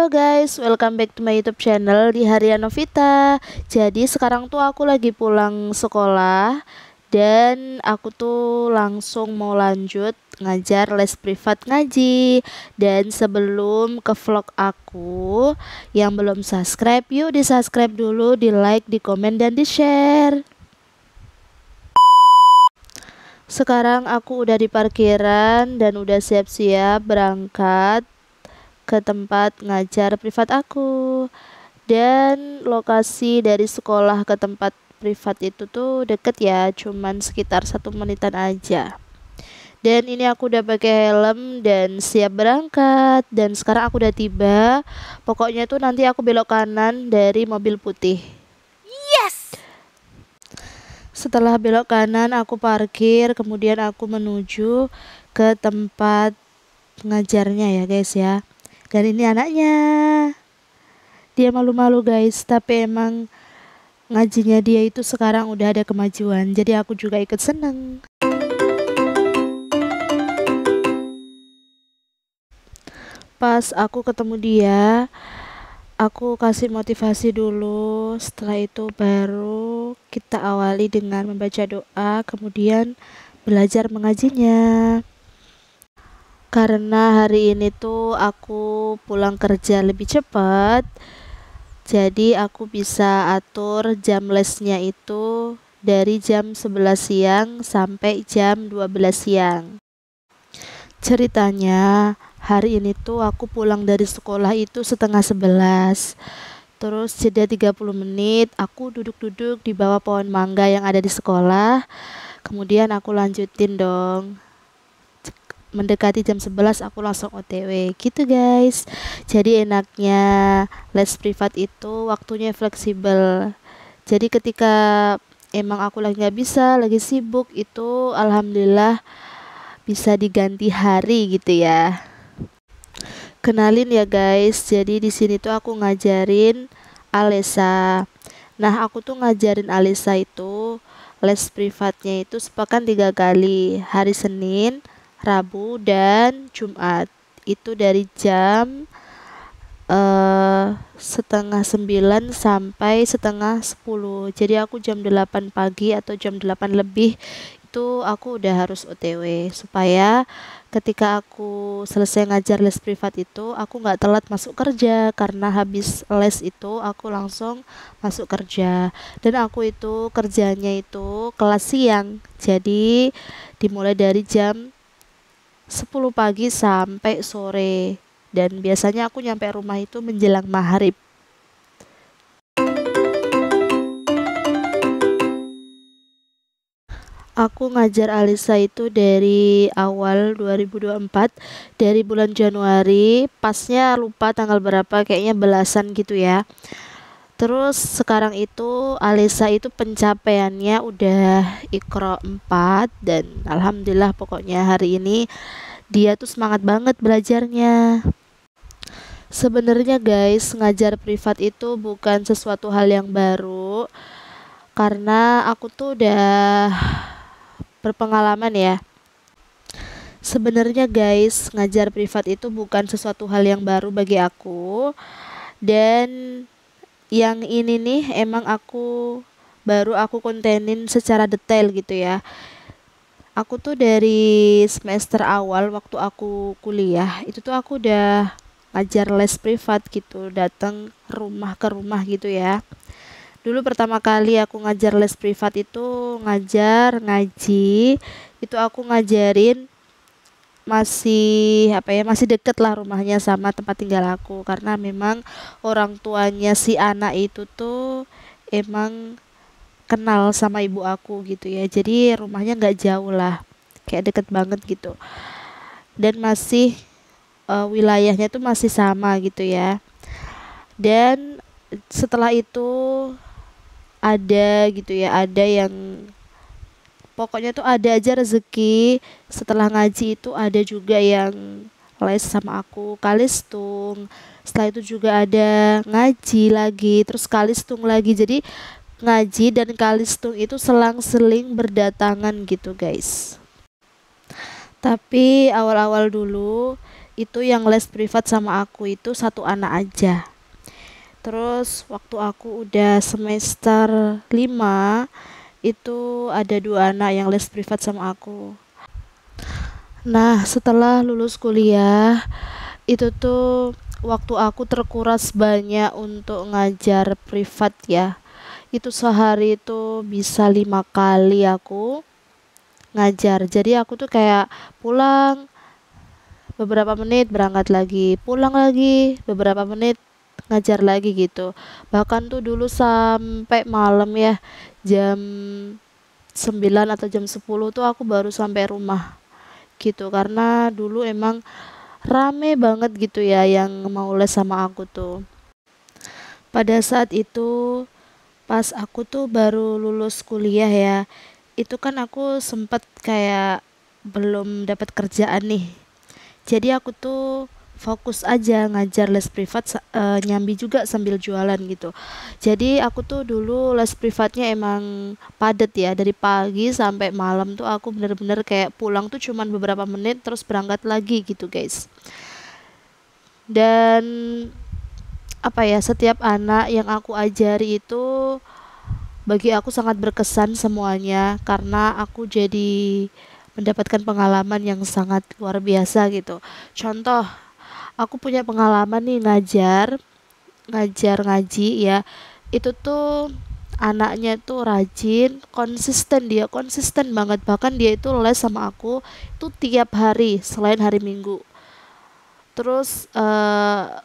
Halo guys, welcome back to my YouTube channel di Harian Novita. Jadi sekarang tuh aku lagi pulang sekolah dan aku tuh langsung mau lanjut ngajar les privat ngaji. Dan sebelum ke vlog aku, yang belum subscribe, yuk di subscribe dulu, di like, di komen, dan di share. Sekarang aku udah di parkiran dan udah siap-siap berangkat ke tempat ngajar privat aku. Dan lokasi dari sekolah ke tempat privat itu tuh deket ya, cuman sekitar 1 menitan aja. Dan ini aku udah pakai helm dan siap berangkat. Dan sekarang aku udah tiba. Pokoknya tuh nanti aku belok kanan dari mobil putih. Yes! Setelah belok kanan aku parkir, kemudian aku menuju ke tempat pengajarnya ya guys ya. Dan ini anaknya, dia malu-malu guys, tapi emang ngajinya dia itu sekarang udah ada kemajuan, jadi aku juga ikut seneng. Pas aku ketemu dia, aku kasih motivasi dulu, setelah itu baru kita awali dengan membaca doa, kemudian belajar mengajinya. Karena hari ini tuh aku pulang kerja lebih cepat, jadi aku bisa atur jam lesnya itu dari jam 11 siang sampai jam 12 siang. Ceritanya hari ini tuh aku pulang dari sekolah itu setengah 11. Terus jeda 30 menit aku duduk-duduk di bawah pohon mangga yang ada di sekolah. Kemudian aku lanjutin dong. Mendekati jam 11 aku langsung OTW gitu guys. Jadi enaknya les privat itu waktunya fleksibel. Jadi ketika emang aku lagi nggak bisa, lagi sibuk, itu alhamdulillah bisa diganti hari gitu ya. Kenalin ya guys, jadi di sini tuh aku ngajarin Alesa. Nah aku tuh ngajarin Alesa itu les privatnya itu sepekan 3 kali, hari Senin, Rabu, dan Jumat. Itu dari jam setengah 9 sampai setengah 10. Jadi aku jam 8 pagi atau jam 8 lebih itu aku udah harus OTW, supaya ketika aku selesai ngajar les privat itu aku nggak telat masuk kerja, karena habis les itu aku langsung masuk kerja. Dan aku itu kerjanya itu kelas siang, jadi dimulai dari jam 10 pagi sampai sore, dan biasanya aku nyampe rumah itu menjelang maghrib. Aku ngajar Alisa itu dari awal 2024, dari bulan Januari, pasnya lupa tanggal berapa, kayaknya belasan gitu ya. Terus sekarang itu Alisa itu pencapaiannya udah Iqra 4, dan alhamdulillah pokoknya hari ini dia tuh semangat banget belajarnya. Sebenarnya guys, ngajar privat itu bukan sesuatu hal yang baru, karena aku tuh udah berpengalaman ya. Sebenarnya guys, ngajar privat itu bukan sesuatu hal yang baru bagi aku. Dan yang ini nih emang baru aku kontenin secara detail gitu ya. Aku tuh dari semester awal waktu aku kuliah, itu tuh aku udah ngajar les privat gitu, datang rumah ke rumah gitu ya. Dulu pertama kali aku ngajar les privat itu ngajar ngaji, itu aku ngajarin masih deket lah rumahnya sama tempat tinggal aku, karena memang orang tuanya si anak itu tuh emang kenal sama ibu aku gitu ya, jadi rumahnya nggak jauh lah, kayak deket banget gitu, dan masih wilayahnya tuh masih sama gitu ya. Dan setelah itu ada gitu ya, ada yang pokoknya tuh ada aja rezeki. Setelah ngaji itu ada juga yang les sama aku kalistung, setelah itu juga ada ngaji lagi, terus kalistung lagi. Jadi ngaji dan kalistung itu selang-seling berdatangan gitu guys. Tapi awal-awal dulu itu yang les privat sama aku itu satu anak aja. Terus waktu aku udah semester 5 itu ada dua anak yang les privat sama aku. Nah, setelah lulus kuliah, itu tuh waktu aku terkuras banyak untuk ngajar privat ya. Itu sehari itu bisa 5 kali aku ngajar. Jadi aku tuh kayak pulang beberapa menit berangkat lagi, pulang lagi beberapa menit ngajar lagi gitu. Bahkan tuh dulu sampai malam ya, jam 9 atau jam 10 tuh aku baru sampai rumah gitu. Karena dulu emang rame banget gitu ya yang mau les sama aku tuh. Pada saat itu pas aku tuh baru lulus kuliah ya, itu kan aku sempet kayak belum dapat kerjaan nih. Jadi aku tuh fokus aja ngajar les privat nyambi juga sambil jualan gitu. Jadi aku tuh dulu les privatnya emang padet ya, dari pagi sampai malam tuh aku bener-bener kayak pulang tuh cuman beberapa menit terus berangkat lagi gitu guys. Dan apa ya, setiap anak yang aku ajari itu bagi aku sangat berkesan semuanya karena aku jadi mendapatkan pengalaman yang sangat luar biasa gitu. Contoh, aku punya pengalaman nih ngajar ngaji ya. Itu tuh anaknya tuh rajin, konsisten, dia konsisten banget. Bahkan dia itu les sama aku itu tiap hari selain hari Minggu. Terus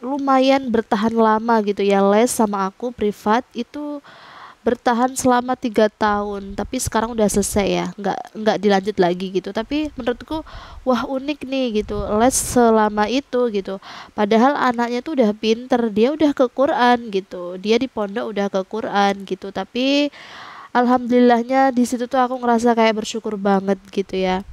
lumayan bertahan lama gitu ya les sama aku privat itu bertahan selama 3 tahun, tapi sekarang udah selesai ya, nggak dilanjut lagi gitu. Tapi menurutku wah unik nih gitu, les selama itu gitu, padahal anaknya tuh udah pinter, dia udah ke Quran gitu, dia di pondok udah ke Quran gitu. Tapi alhamdulillahnya di situ tuh aku ngerasa kayak bersyukur banget gitu ya.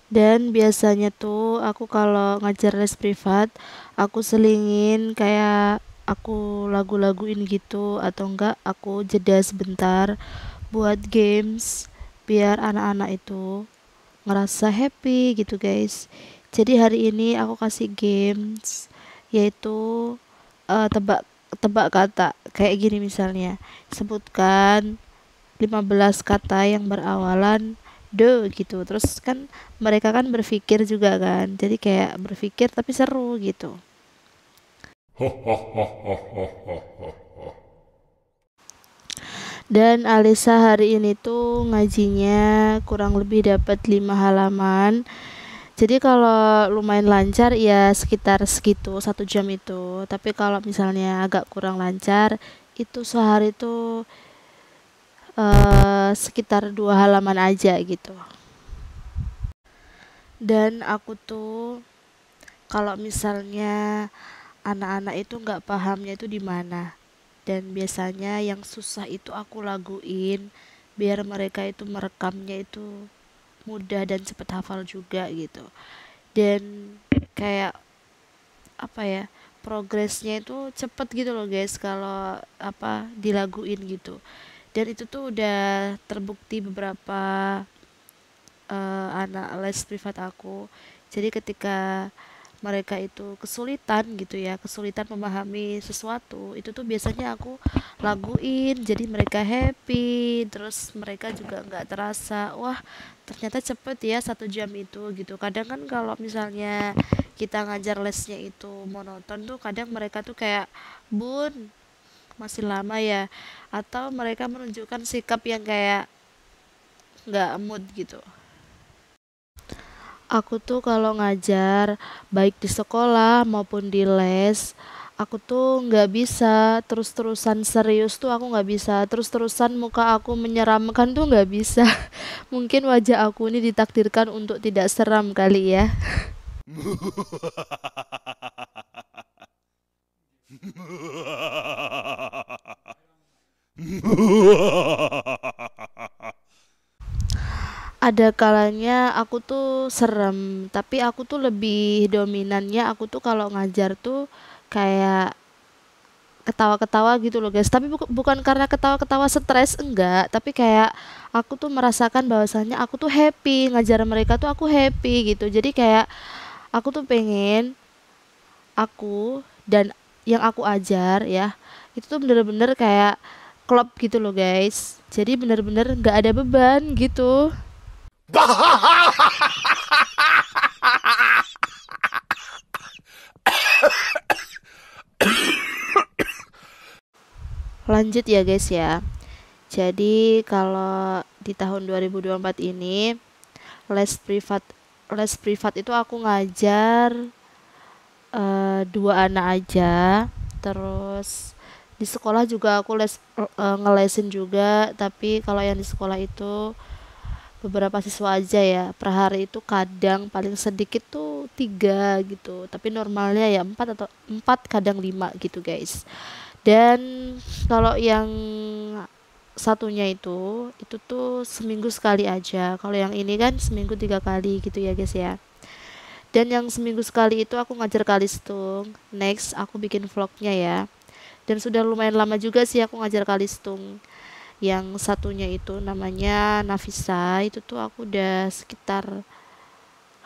Dan biasanya tuh aku kalau ngajar les privat, aku selingin kayak aku lagu-laguin gitu atau enggak aku jeda sebentar buat games biar anak-anak itu ngerasa happy gitu guys. Jadi hari ini aku kasih games yaitu tebak tebak kata kayak gini misalnya. Sebutkan 15 kata yang berawalan do gitu. Terus kan mereka kan berpikir juga kan. Jadi kayak berpikir tapi seru gitu. Dan Alisa hari ini tuh ngajinya kurang lebih dapat 5 halaman. Jadi kalau lumayan lancar ya sekitar segitu 1 jam itu. Tapi kalau misalnya agak kurang lancar itu sehari tuh sekitar 2 halaman aja gitu. Dan aku tuh kalau misalnya anak-anak itu nggak pahamnya itu di mana. Dan biasanya yang susah itu aku laguin biar mereka itu merekamnya itu mudah dan cepet hafal juga gitu. Dan kayak apa ya, progresnya itu cepet gitu loh guys kalau apa dilaguin gitu. Dan itu tuh udah terbukti beberapa anak les privat aku. Jadi ketika mereka itu kesulitan gitu ya, kesulitan memahami sesuatu, itu tuh biasanya aku laguin, jadi mereka happy, terus mereka juga nggak terasa, wah ternyata cepet ya 1 jam itu gitu. Kadang kan kalau misalnya kita ngajar lesnya itu monoton tuh, kadang mereka tuh kayak bun masih lama ya, atau mereka menunjukkan sikap yang kayak nggak mood gitu. Aku tuh kalau ngajar baik di sekolah maupun di les, aku tuh nggak bisa terus-terusan serius tuh aku nggak bisa terus-terusan muka aku menyeramkan tuh nggak bisa. Mungkin wajah aku ini ditakdirkan untuk tidak seram kali ya. Ada kalanya aku tuh serem, tapi aku tuh lebih dominannya aku tuh kalau ngajar tuh kayak ketawa-ketawa gitu loh guys, tapi bukan karena ketawa-ketawa stres, enggak, tapi kayak aku tuh merasakan bahwasannya aku tuh happy ngajar mereka tuh, aku happy gitu. Jadi kayak aku tuh pengen aku dan yang aku ajar ya itu tuh bener-bener kayak klop gitu loh guys, jadi bener-bener nggak ada beban gitu. Lanjut ya guys ya, jadi kalau di tahun 2024 ini les privat les privat itu aku ngajar dua anak aja. Terus di sekolah juga aku ngelesin juga, tapi kalau yang di sekolah itu beberapa siswa aja ya, per hari itu kadang paling sedikit tuh tiga gitu, tapi normalnya ya empat, atau empat kadang lima gitu guys. Dan kalau yang satunya itu tuh seminggu sekali aja, kalau yang ini kan seminggu tiga kali gitu ya guys ya. Dan yang seminggu sekali itu aku ngajar kalistung. Next aku bikin vlognya ya. Dan sudah lumayan lama juga sih aku ngajar kalistung. Yang satunya itu namanya Nafisa. Itu tuh aku udah sekitar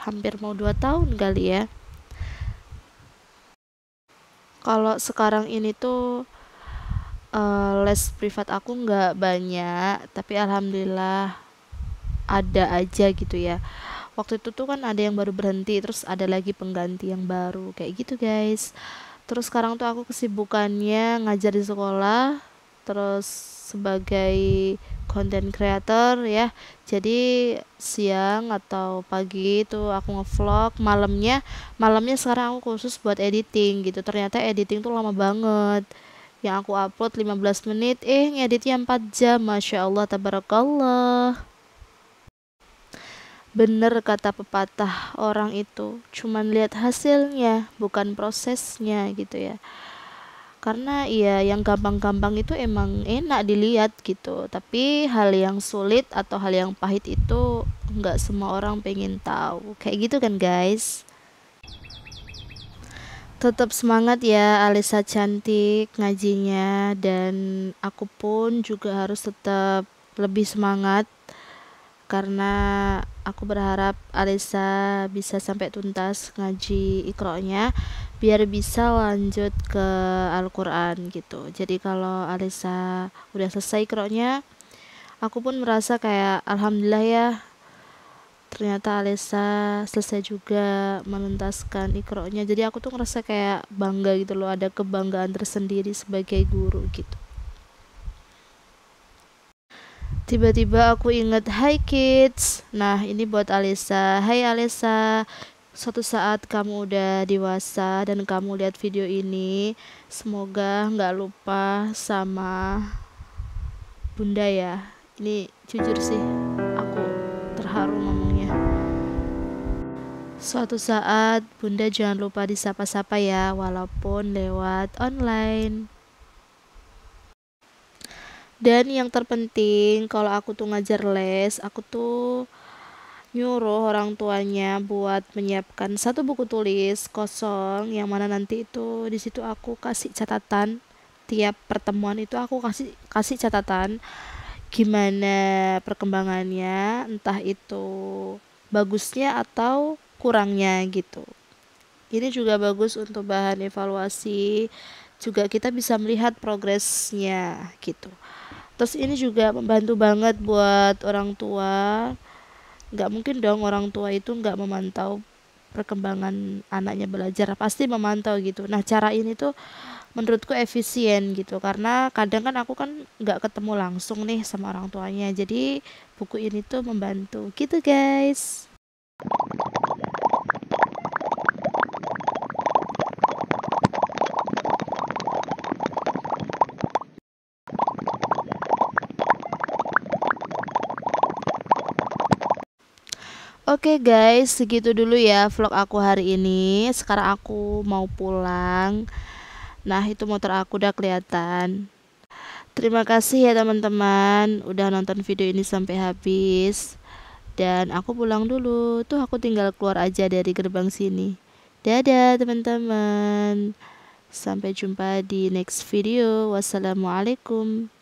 hampir mau 2 tahun kali ya. Kalau sekarang ini tuh les privat aku nggak banyak, tapi alhamdulillah ada aja gitu ya. Waktu itu tuh kan ada yang baru berhenti, terus ada lagi pengganti yang baru kayak gitu guys. Terus sekarang tuh aku kesibukannya ngajar di sekolah, terus sebagai content creator ya. Jadi siang atau pagi itu aku ngevlog, malamnya sekarang aku khusus buat editing gitu. Ternyata editing tuh lama banget. Yang aku upload 15 menit, ngeditnya 4 jam. Masya Allah, tabarakallah. Bener kata pepatah orang itu cuman lihat hasilnya bukan prosesnya gitu ya, karena ya yang gampang-gampang itu emang enak dilihat gitu, tapi hal yang sulit atau hal yang pahit itu nggak semua orang pengen tahu kayak gitu kan guys. Tetap semangat ya Alisa cantik ngajinya, dan aku pun juga harus tetap lebih semangat karena aku berharap Alisa bisa sampai tuntas ngaji Iqro'nya biar bisa lanjut ke Al-Quran gitu. Jadi kalau Alisa udah selesai Iqro'nya, aku pun merasa kayak alhamdulillah ya, ternyata Alisa selesai juga menuntaskan Iqro'nya. Jadi aku tuh ngerasa kayak bangga gitu loh, ada kebanggaan tersendiri sebagai guru gitu. Tiba-tiba aku inget, hai kids. Nah, ini buat Alisa. Hai Alisa, suatu saat kamu udah dewasa dan kamu lihat video ini, semoga nggak lupa sama Bunda ya. Ini jujur sih, aku terharu ngomongnya. Suatu saat Bunda jangan lupa disapa-sapa ya, walaupun lewat online. Dan yang terpenting kalau aku tuh ngajar les, aku tuh nyuruh orang tuanya buat menyiapkan satu buku tulis kosong, yang mana nanti itu di situ aku kasih catatan. Tiap pertemuan itu aku kasih kasih catatan gimana perkembangannya, entah itu bagusnya atau kurangnya gitu. Ini juga bagus untuk bahan evaluasi, juga kita bisa melihat progresnya gitu. Terus ini juga membantu banget buat orang tua. Nggak mungkin dong orang tua itu nggak memantau perkembangan anaknya belajar, pasti memantau gitu. Nah, cara ini tuh menurutku efisien gitu, karena kadang kan aku kan nggak ketemu langsung nih sama orang tuanya, jadi buku ini tuh membantu gitu guys. Oke guys, segitu dulu ya vlog aku hari ini. Sekarang aku mau pulang. Nah, itu motor aku udah kelihatan. Terima kasih ya teman-teman udah nonton video ini sampai habis. Dan aku pulang dulu. Tuh aku tinggal keluar aja dari gerbang sini. Dadah teman-teman. Sampai jumpa di next video. Wassalamualaikum.